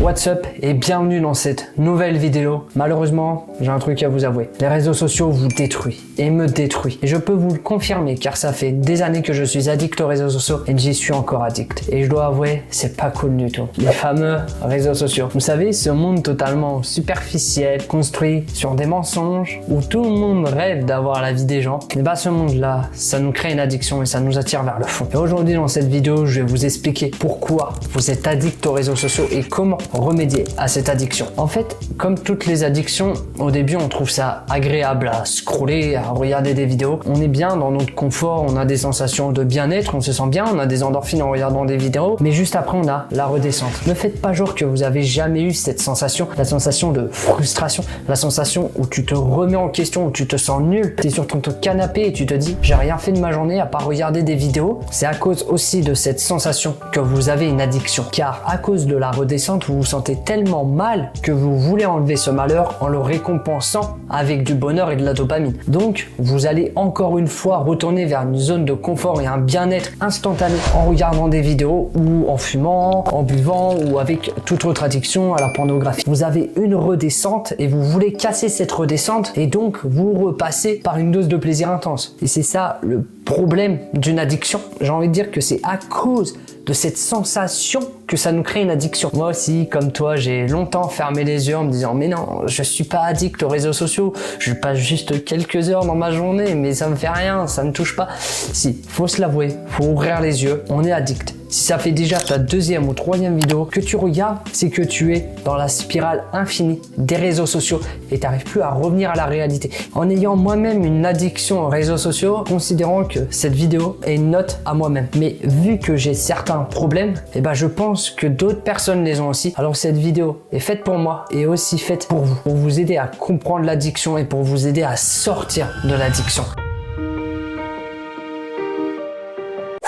What's up et bienvenue dans cette nouvelle vidéo. Malheureusement, j'ai un truc à vous avouer. Les réseaux sociaux vous détruisent et me détruisent. Et je peux vous le confirmer car ça fait des années que je suis addict aux réseaux sociaux et j'y suis encore addict. Et je dois avouer, c'est pas cool du tout. Les fameux réseaux sociaux. Vous savez, ce monde totalement superficiel, construit sur des mensonges, où tout le monde rêve d'avoir la vie des gens. Et bah ce monde-là, ça nous crée une addiction et ça nous attire vers le fond. Et aujourd'hui dans cette vidéo, je vais vous expliquer pourquoi vous êtes addict aux réseaux sociaux et comment remédier à cette addiction. En fait, comme toutes les addictions, au début on trouve ça agréable à scroller, à regarder des vidéos. On est bien dans notre confort, on a des sensations de bien-être, on se sent bien, on a des endorphines en regardant des vidéos, mais juste après on a la redescente. Ne faites pas genre que vous avez jamais eu cette sensation, la sensation de frustration, la sensation où tu te remets en question, où tu te sens nul, tu es sur ton canapé et tu te dis j'ai rien fait de ma journée à part regarder des vidéos. C'est à cause aussi de cette sensation que vous avez une addiction, car à cause de la redescente, vous vous sentez tellement mal que vous voulez enlever ce malheur en le récompensant avec du bonheur et de la dopamine. Donc, vous allez encore une fois retourner vers une zone de confort et un bien-être instantané en regardant des vidéos ou en fumant, en buvant ou avec toute autre addiction à la pornographie. Vous avez une redescente et vous voulez casser cette redescente et donc vous repassez par une dose de plaisir intense. Et c'est ça le problème d'une addiction. J'ai envie de dire que c'est à cause de cette sensation que ça nous crée une addiction. Moi aussi, comme toi, j'ai longtemps fermé les yeux en me disant mais non, je suis pas addict aux réseaux sociaux, je passe juste quelques heures dans ma journée, mais ça me fait rien, ça me touche pas. Si, faut se l'avouer, faut ouvrir les yeux, on est addict. Si ça fait déjà ta deuxième ou troisième vidéo que tu regardes, c'est que tu es dans la spirale infinie des réseaux sociaux et tu n'arrives plus à revenir à la réalité. En ayant moi-même une addiction aux réseaux sociaux, considérant que cette vidéo est une note à moi-même. Mais vu que j'ai certains problèmes, je pense que d'autres personnes les ont aussi. Alors cette vidéo est faite pour moi et aussi faite pour vous. Pour vous aider à comprendre l'addiction et pour vous aider à sortir de l'addiction.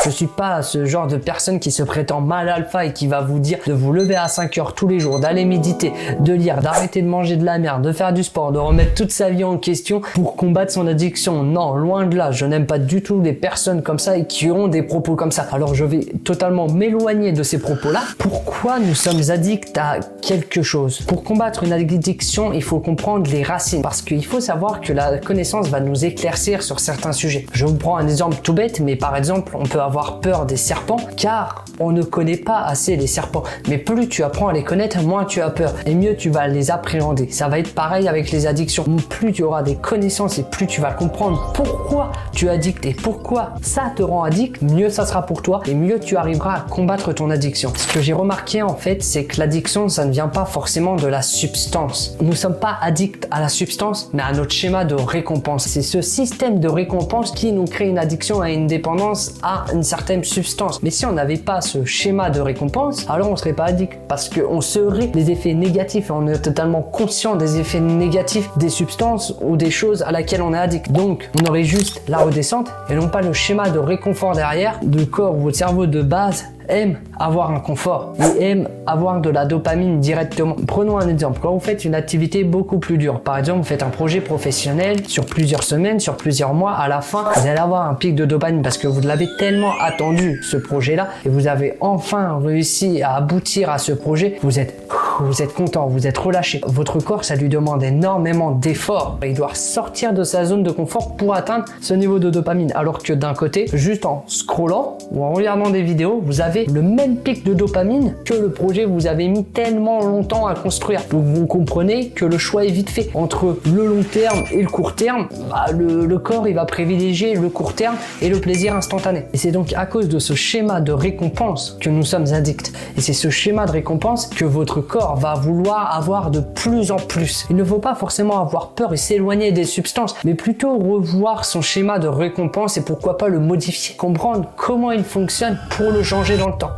Je suis pas ce genre de personne qui se prétend mal alpha et qui va vous dire de vous lever à 5 heures tous les jours, d'aller méditer, de lire, d'arrêter de manger de la merde, de faire du sport, de remettre toute sa vie en question pour combattre son addiction. Non, loin de là, je n'aime pas du tout les personnes comme ça et qui ont des propos comme ça. Alors je vais totalement m'éloigner de ces propos-là. Pourquoi nous sommes addicts à quelque chose? Pour combattre une addiction, il faut comprendre les racines parce qu'il faut savoir que la connaissance va nous éclaircir sur certains sujets. Je vous prends un exemple tout bête, mais par exemple, on peut avoir peur des serpents car on ne connaît pas assez les serpents. Mais plus tu apprends à les connaître, moins tu as peur et mieux tu vas les appréhender. Ça va être pareil avec les addictions. Plus tu auras des connaissances et plus tu vas comprendre pourquoi tu es addict et pourquoi ça te rend addict, mieux ça sera pour toi et mieux tu arriveras à combattre ton addiction. Ce que j'ai remarqué en fait, c'est que l'addiction, ça ne vient pas forcément de la substance. Nous ne sommes pas addicts à la substance, mais à notre schéma de récompense. C'est ce système de récompense qui nous crée une addiction à une dépendance à une certaine substance. Mais si on n'avait pas ce schéma de récompense, alors on serait pas addict parce qu'on serait des effets négatifs et on est totalement conscient des effets négatifs des substances ou des choses à laquelle on est addict. Donc on aurait juste la redescente et non pas le schéma de réconfort derrière. Le corps ou votre cerveau de base aime avoir un confort et aime avoir de la dopamine directement. Prenons un exemple. Quand vous faites une activité beaucoup plus dure, par exemple vous faites un projet professionnel sur plusieurs semaines, sur plusieurs mois, à la fin vous allez avoir un pic de dopamine parce que vous l'avez tellement attendu ce projet là et vous avez enfin réussi à aboutir à ce projet. Vous êtes content, vous êtes relâché. Votre corps, ça lui demande énormément d'efforts. Il doit sortir de sa zone de confort pour atteindre ce niveau de dopamine. Alors que d'un côté, juste en scrollant ou en regardant des vidéos, vous avez le même pic de dopamine que le projet vous avez mis tellement longtemps à construire. Donc vous comprenez que le choix est vite fait. Entre le long terme et le court terme, le corps il va privilégier le court terme et le plaisir instantané. Et c'est donc à cause de ce schéma de récompense que nous sommes addicts. Et c'est ce schéma de récompense que votre corps va vouloir avoir de plus en plus. Il ne faut pas forcément avoir peur et s'éloigner des substances, mais plutôt revoir son schéma de récompense et pourquoi pas le modifier. Comprendre comment il fonctionne pour le changer dans le temps.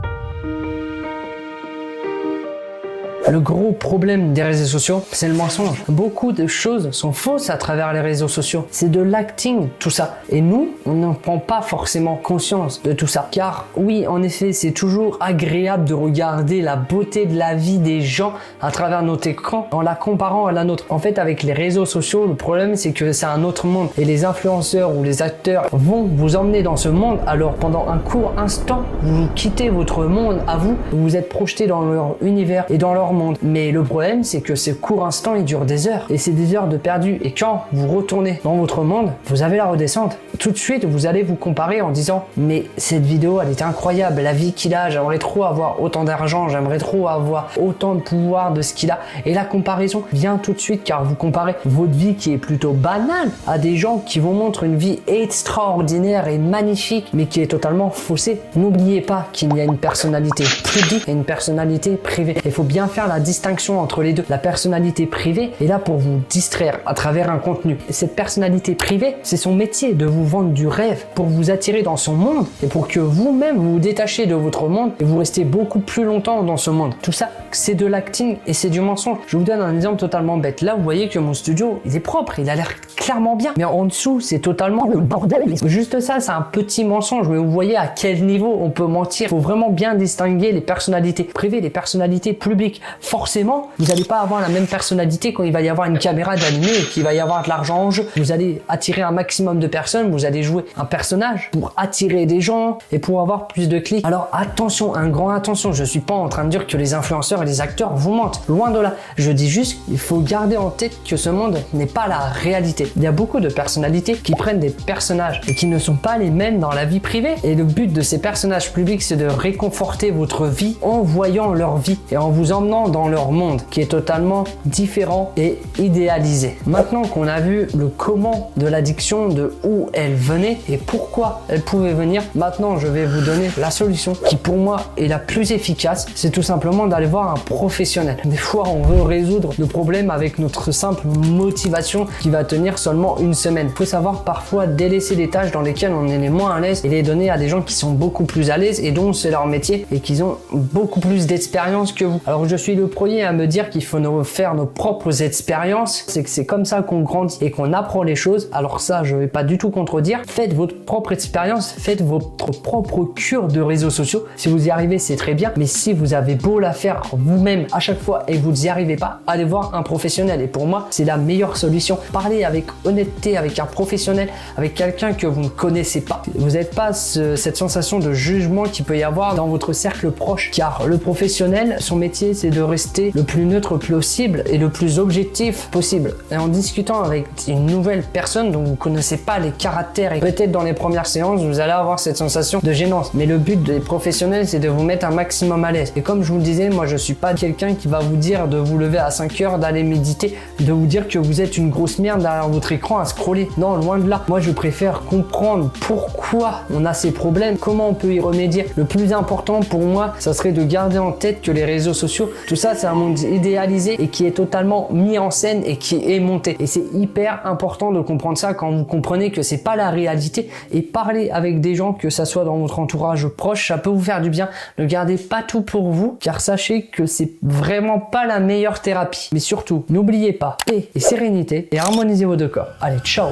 Le gros problème des réseaux sociaux, c'est le mensonge. Beaucoup de choses sont fausses à travers les réseaux sociaux. C'est de l'acting, tout ça. Et nous, on n'en prend pas forcément conscience de tout ça. Car oui, en effet, c'est toujours agréable de regarder la beauté de la vie des gens à travers notre écran en la comparant à la nôtre. En fait, avec les réseaux sociaux, le problème, c'est que c'est un autre monde. Et les influenceurs ou les acteurs vont vous emmener dans ce monde. Alors, pendant un court instant, vous quittez votre monde à vous. Vous êtes projeté dans leur univers et dans leur monde. Mais le problème, c'est que ce court instant, il dure des heures. Et c'est des heures de perdu. Et quand vous retournez dans votre monde, vous avez la redescente. Tout de suite, vous allez vous comparer en disant « Mais cette vidéo, elle était incroyable. La vie qu'il a, j'aimerais trop avoir autant d'argent. J'aimerais trop avoir autant de pouvoir de ce qu'il a. » Et la comparaison vient tout de suite car vous comparez votre vie qui est plutôt banale à des gens qui vous montrent une vie extraordinaire et magnifique, mais qui est totalement faussée. N'oubliez pas qu'il y a une personnalité publique et une personnalité privée. Il faut bien faire la distinction entre les deux. La personnalité privée est là pour vous distraire à travers un contenu. Et cette personnalité privée, c'est son métier de vous vendre du rêve pour vous attirer dans son monde et pour que vous-même vous détachiez de votre monde et vous restez beaucoup plus longtemps dans ce monde. Tout ça, c'est de l'acting et c'est du mensonge. Je vous donne un exemple totalement bête. Là, vous voyez que mon studio, il est propre, il a l'air clairement bien. Mais en dessous, c'est totalement le bordel. Juste ça, c'est un petit mensonge. Mais vous voyez à quel niveau on peut mentir. Il faut vraiment bien distinguer les personnalités privées, les personnalités publiques. Forcément, vous n'allez pas avoir la même personnalité quand il va y avoir une caméra d'animé et qu'il va y avoir de l'argent en jeu. Vous allez attirer un maximum de personnes, vous allez jouer un personnage pour attirer des gens et pour avoir plus de clics. Alors attention, un grand attention, je suis pas en train de dire que les influenceurs et les acteurs vous mentent. Loin de là. Je dis juste qu'il faut garder en tête que ce monde n'est pas la réalité. Il y a beaucoup de personnalités qui prennent des personnages et qui ne sont pas les mêmes dans la vie privée. Et le but de ces personnages publics, c'est de réconforter votre vie en voyant leur vie et en vous emmenant dans leur monde qui est totalement différent et idéalisé. Maintenant qu'on a vu le comment de l'addiction, de où elle venait et pourquoi elle pouvait venir, maintenant je vais vous donner la solution qui pour moi est la plus efficace. C'est tout simplement d'aller voir un professionnel. Des fois, on veut résoudre le problème avec notre simple motivation qui va tenir seulement une semaine. Il faut savoir parfois délaisser des tâches dans lesquelles on est les moins à l'aise et les donner à des gens qui sont beaucoup plus à l'aise et dont c'est leur métier et qui ont beaucoup plus d'expérience que vous. Alors je suis le premier à me dire qu'il faut faire nos propres expériences. C'est que c'est comme ça qu'on grandit et qu'on apprend les choses. Alors ça, je vais pas du tout contredire. Faites votre propre expérience, faites votre propre cure de réseaux sociaux. Si vous y arrivez, c'est très bien. Mais si vous avez beau la faire vous-même à chaque fois et que vous n'y arrivez pas, allez voir un professionnel. Et pour moi, c'est la meilleure solution. Parlez avec honnêteté, avec un professionnel, avec quelqu'un que vous ne connaissez pas. Vous n'avez pas cette sensation de jugement qu'il peut y avoir dans votre cercle proche. Car le professionnel, son métier, c'est de rester le plus neutre possible et le plus objectif possible. Et en discutant avec une nouvelle personne dont vous ne connaissez pas les caractères et peut-être dans les premières séances, vous allez avoir cette sensation de gênance. Mais le but des professionnels, c'est de vous mettre un maximum à l'aise. Et comme je vous le disais, moi, je suis pas quelqu'un qui va vous dire de vous lever à 5 heures, d'aller méditer, de vous dire que vous êtes une grosse merde derrière votre écran à scroller. Non, loin de là. Moi, je préfère comprendre pourquoi on a ces problèmes, comment on peut y remédier. Le plus important pour moi, ça serait de garder en tête que les réseaux sociaux, tout ça, c'est un monde idéalisé et qui est totalement mis en scène et qui est monté. Et c'est hyper important de comprendre ça quand vous comprenez que c'est pas la réalité et parler avec des gens, que ça soit dans votre entourage proche, ça peut vous faire du bien. Ne gardez pas tout pour vous, car sachez que c'est vraiment pas la meilleure thérapie. Mais surtout, n'oubliez pas paix et sérénité et harmonisez vos deux corps. Allez, ciao!